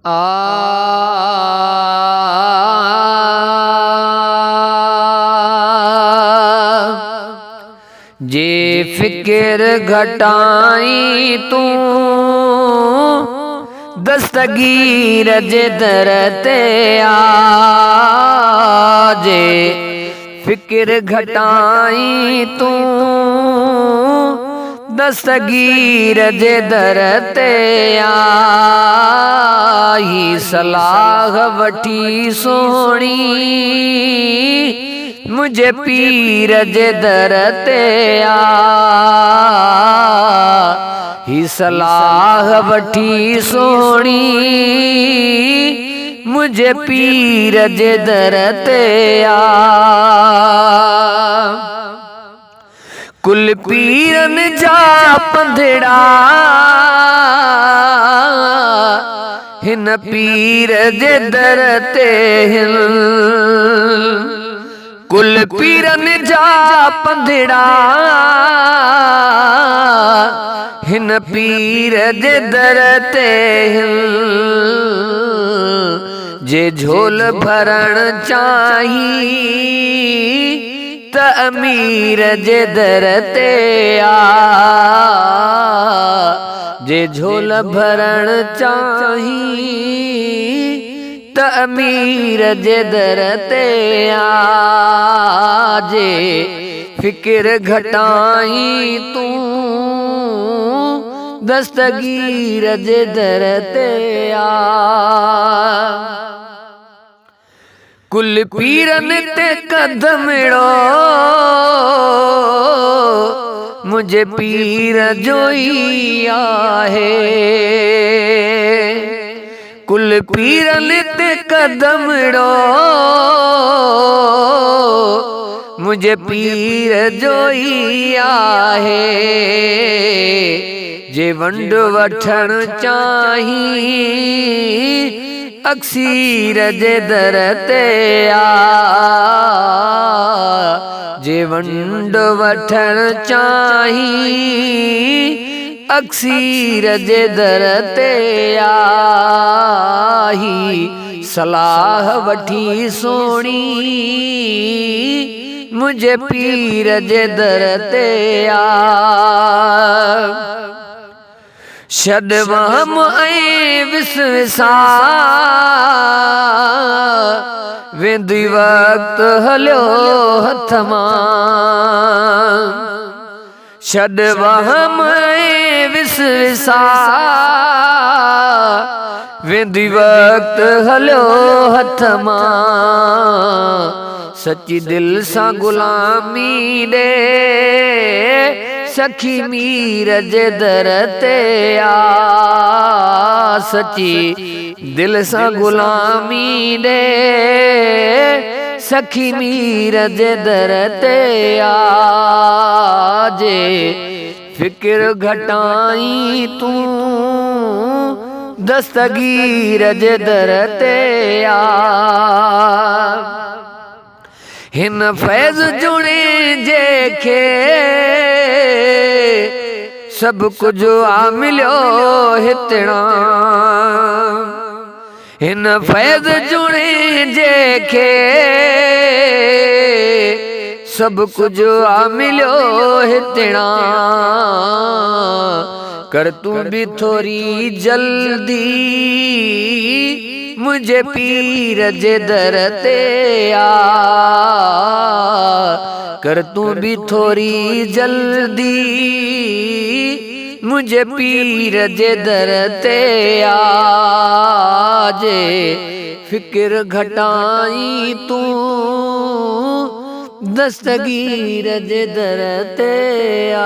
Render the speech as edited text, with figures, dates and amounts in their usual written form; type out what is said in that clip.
आ जे फिक्र घटाई तू दस्तगीर जे दर ते आजे फिक्र घटाई तू दस्तगीर जे दर ते आई सलाह वठी सोणी मुझे पीर जे दर ते आई सलाह वठी सोणी मुझे पीर जे दर ते आ कुल पीरन जा पंधड़ा हिन पीर जे दर ते हिन कुल पीरन जा पंधड़ा हिन पीर जे दर ते हिन जे झोल भरण चाही त अमीर जे दर ते आ जे झोल भरण चाही त अमीर जे दर ते आ जे फिक्र घटाई तू दस्तगीर जे दर ते आ कुल पीरन ते कदमड़ो मुझे पीर जोई आहे कुल पीरन ते कदमड़ो मुझे पीर जोई आहे जे वंड वठण चाही अक्सीर जे दर ते आ जे वंड वठण चाही अक्सीर जे दर ते आई सलाह वठी सोणी मुझे पीर जे दर ते आ छॾवहम ऐं विसविसा वेंदी वक़्तु हलियो हथ मां छॾवहम ऐं विसविसा वेंदी वक़्तु हलियो हथ मां सची दिल सां गुलामी ॾे सखी मीर जे दर ते आ सची दिल सां गुलामी ॾे सखी मीर जे दर ते आ जे फिक्र घटाई तू दस्तगीर जे दर ते आ हिन फैज़ जुणे जेके सब कुछ आ मिलियो हितणा हिन फैज़ जुणे जेके सब कुछ आ मिलियो हितणा कर तू भी थोड़ी जल्दी मुझे पीर जे दर ते आ कर तू भी थोड़ी जल्दी मुझे पीर जे दर ते आ जे फिक्र घटाई तू दस्तगीर जे दर ते आ